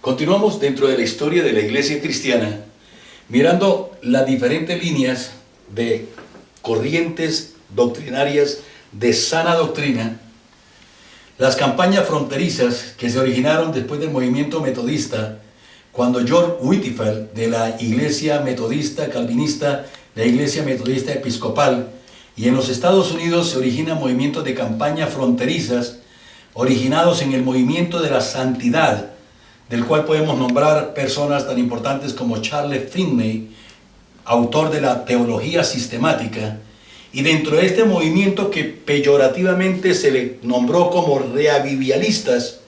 Continuamos dentro de la historia de la iglesia cristiana, mirando las diferentes líneas de corrientes doctrinarias de sana doctrina, las campañas fronterizas que se originaron después del movimiento metodista, cuando George Whitefield de la iglesia metodista calvinista, la iglesia metodista episcopal, y en los Estados Unidos se originan movimientos de campañas fronterizas originados en el movimiento de la santidad, del cual podemos nombrar personas tan importantes como Charles Finney, autor de la teología sistemática, y dentro de este movimiento que peyorativamente se le nombró como reavivalistas,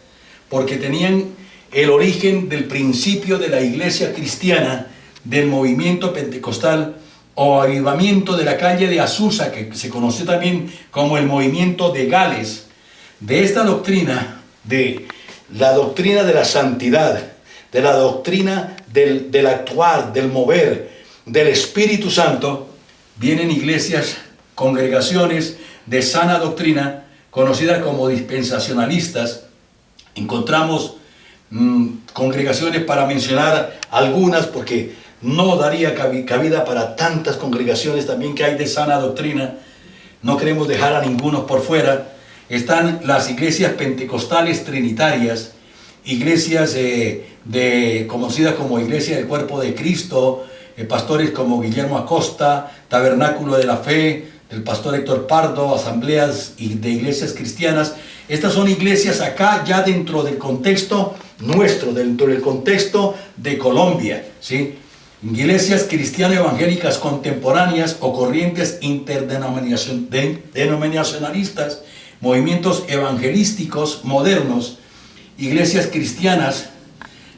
porque tenían el origen del principio de la iglesia cristiana, del movimiento pentecostal o avivamiento de la calle de Azusa, que se conoció también como el movimiento de Gales. De esta doctrina, de la doctrina de la santidad, de la doctrina del actuar, del mover, del Espíritu Santo, vienen iglesias, congregaciones de sana doctrina, conocidas como dispensacionalistas. Encontramos congregaciones, para mencionar algunas, porque no daría cabida para tantas congregaciones también que hay de sana doctrina. No queremos dejar a ninguno por fuera. Están las iglesias pentecostales trinitarias, iglesias conocidas como Iglesia del Cuerpo de Cristo, pastores como Guillermo Acosta, Tabernáculo de la Fe, del pastor Héctor Pardo, asambleas de iglesias cristianas. Estas son iglesias acá ya dentro del contexto nuestro, dentro del contexto de Colombia, ¿sí? Iglesias cristiano-evangélicas contemporáneas o corrientes interdenominacionalistas, movimientos evangelísticos modernos, iglesias cristianas.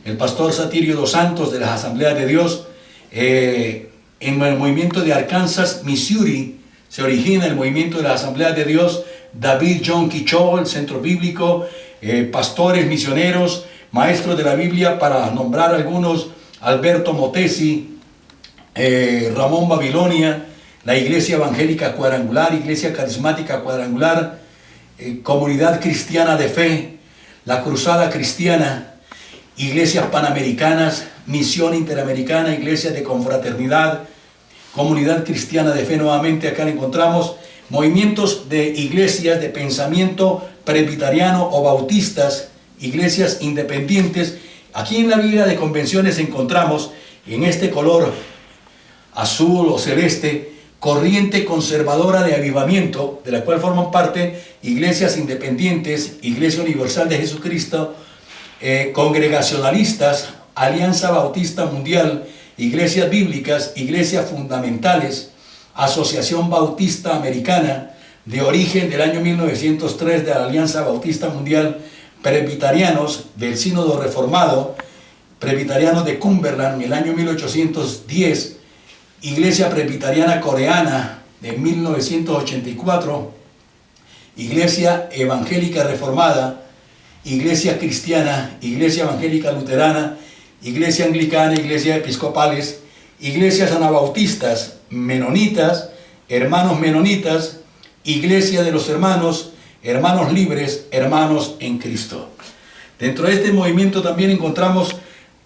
El pastor Satirio dos Santos de las Asambleas de Dios, en el movimiento de Arkansas, Missouri, se origina el movimiento de las Asambleas de Dios. David John Quichó, el Centro Bíblico, pastores, misioneros, maestros de la Biblia, para nombrar algunos: Alberto Motesi, Ramón Babilonia, la Iglesia Evangélica Cuadrangular, Iglesia Carismática Cuadrangular, Comunidad Cristiana de Fe, la Cruzada Cristiana, iglesias panamericanas, Misión Interamericana, iglesias de confraternidad, Comunidad Cristiana de Fe. Nuevamente acá encontramos movimientos de iglesias de pensamiento presbiteriano o bautistas, iglesias independientes. Aquí en la Biblia de Convenciones encontramos, en este color azul o celeste, corriente conservadora de avivamiento, de la cual forman parte iglesias independientes, Iglesia Universal de Jesucristo, congregacionalistas, Alianza Bautista Mundial, iglesias bíblicas, iglesias fundamentales, Asociación Bautista Americana, de origen del año 1903 de la Alianza Bautista Mundial, presbiterianos del Sínodo Reformado, presbiterianos de Cumberland en el año 1810, Iglesia Presbiteriana Coreana de 1984, Iglesia Evangélica Reformada, Iglesia Cristiana, Iglesia Evangélica Luterana, Iglesia Anglicana, Iglesias Episcopales, Iglesias Anabautistas, Menonitas, Hermanos Menonitas, Iglesia de los Hermanos, Hermanos Libres, Hermanos en Cristo. Dentro de este movimiento también encontramos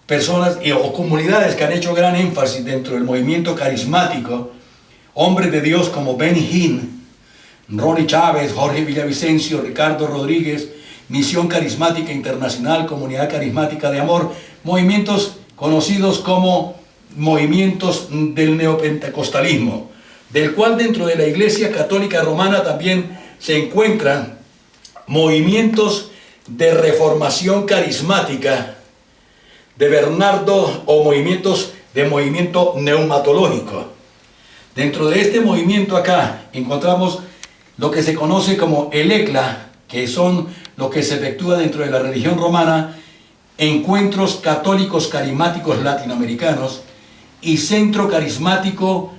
personas o comunidades que han hecho gran énfasis dentro del movimiento carismático, hombres de Dios como Benny Hinn, Ronnie Chávez, Jorge Villavicencio, Ricardo Rodríguez, Misión Carismática Internacional, Comunidad Carismática de Amor, movimientos conocidos como movimientos del neopentecostalismo, del cual dentro de la Iglesia Católica Romana también se encuentran movimientos de reformación carismática de Bernardo, o movimientos de movimiento neumatológico. Dentro de este movimiento acá encontramos lo que se conoce como el ECLA, que son lo que se efectúa dentro de la religión romana, encuentros católicos carismáticos latinoamericanos, y centro carismático,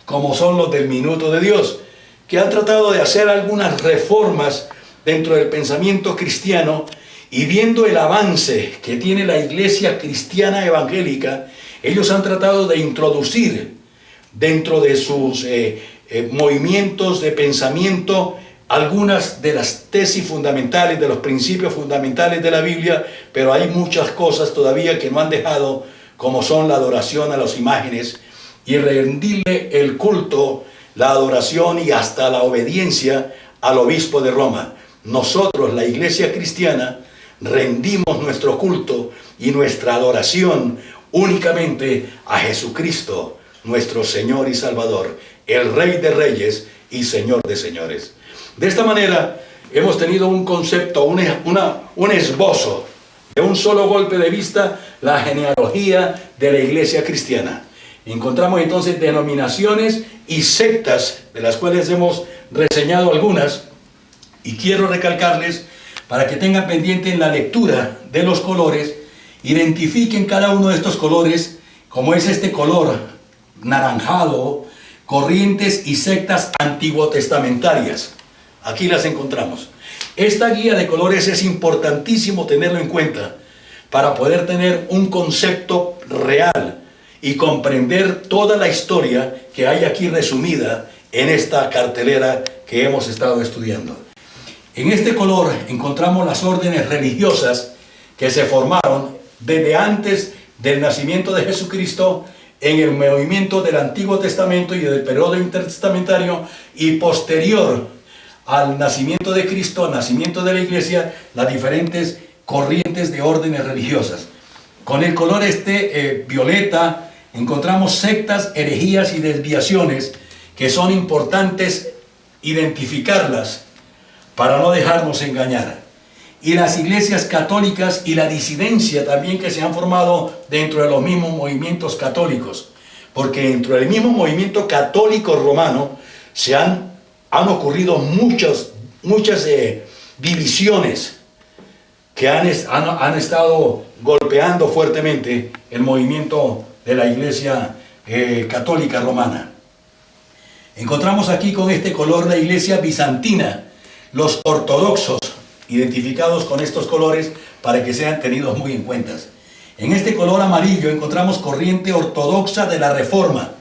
como son los del Minuto de Dios, que han tratado de hacer algunas reformas dentro del pensamiento cristiano, y viendo el avance que tiene la iglesia cristiana evangélica, ellos han tratado de introducir dentro de sus movimientos de pensamiento algunas de las tesis fundamentales, de los principios fundamentales de la Biblia, pero hay muchas cosas todavía que no han dejado, como son la adoración a las imágenes y rendirle el culto, la adoración y hasta la obediencia al obispo de Roma. Nosotros, la iglesia cristiana, rendimos nuestro culto y nuestra adoración únicamente a Jesucristo, nuestro Señor y Salvador, el Rey de Reyes y Señor de Señores. De esta manera hemos tenido un concepto, un esbozo, de un solo golpe de vista, la genealogía de la iglesia cristiana. Encontramos entonces denominaciones y sectas, de las cuales hemos reseñado algunas, y quiero recalcarles, para que tengan pendiente en la lectura de los colores, identifiquen cada uno de estos colores, como es este color naranjado, corrientes y sectas antiguotestamentarias. Aquí las encontramos. Esta guía de colores es importantísimo tenerlo en cuenta para poder tener un concepto real y comprender toda la historia que hay aquí resumida en esta cartelera que hemos estado estudiando. En este color encontramos las órdenes religiosas que se formaron desde antes del nacimiento de Jesucristo, en el movimiento del Antiguo Testamento y del periodo intertestamentario, y posterior al nacimiento de Cristo, al nacimiento de la iglesia, las diferentes corrientes de órdenes religiosas. Con el color violeta encontramos sectas, herejías y desviaciones que son importantes identificarlas para no dejarnos engañar. Y las iglesias católicas y la disidencia también que se han formado dentro de los mismos movimientos católicos, porque dentro del mismo movimiento católico romano han ocurrido muchas divisiones que han estado golpeando fuertemente el movimiento de la iglesia católica romana. Encontramos aquí con este color la iglesia bizantina, los ortodoxos, identificados con estos colores para que sean tenidos muy en cuenta. En este color amarillo encontramos corriente ortodoxa de la Reforma,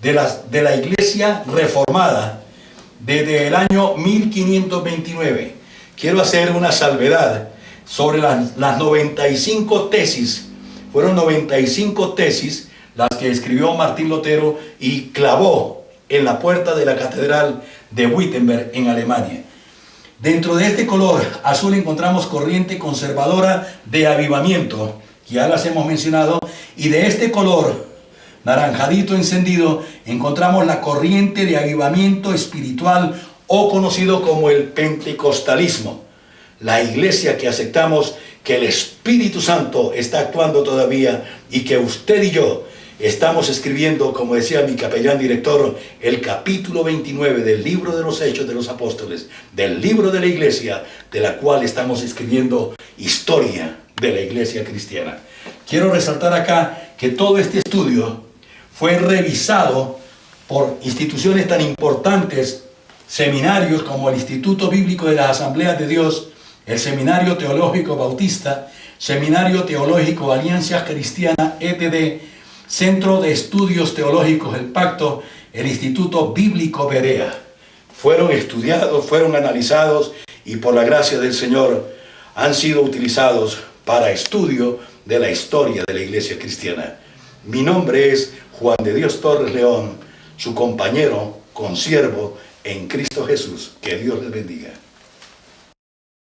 de la iglesia reformada, desde el año 1529. Quiero hacer una salvedad sobre las 95 tesis. Fueron 95 tesis las que escribió Martín Lutero y clavó en la puerta de la catedral de Wittenberg en Alemania. Dentro de este color azul encontramos corriente conservadora de avivamiento, que ya las hemos mencionado, y de este color naranjadito encendido encontramos la corriente de avivamiento espiritual, o conocido como el pentecostalismo, la iglesia que aceptamos que el Espíritu Santo está actuando todavía y que usted y yo estamos escribiendo, como decía mi capellán director, el capítulo 29 del libro de los Hechos de los Apóstoles, del libro de la iglesia, de la cual estamos escribiendo historia de la iglesia cristiana. Quiero resaltar acá que todo este estudio fue revisado por instituciones tan importantes, seminarios como el Instituto Bíblico de las Asambleas de Dios, el Seminario Teológico Bautista, Seminario Teológico Alianza Cristiana ETD, Centro de Estudios Teológicos El Pacto, el Instituto Bíblico Berea. Fueron estudiados, fueron analizados y por la gracia del Señor han sido utilizados para estudio de la historia de la iglesia cristiana. Mi nombre es Juan de Dios Torres León, su compañero, consiervo en Cristo Jesús. Que Dios les bendiga.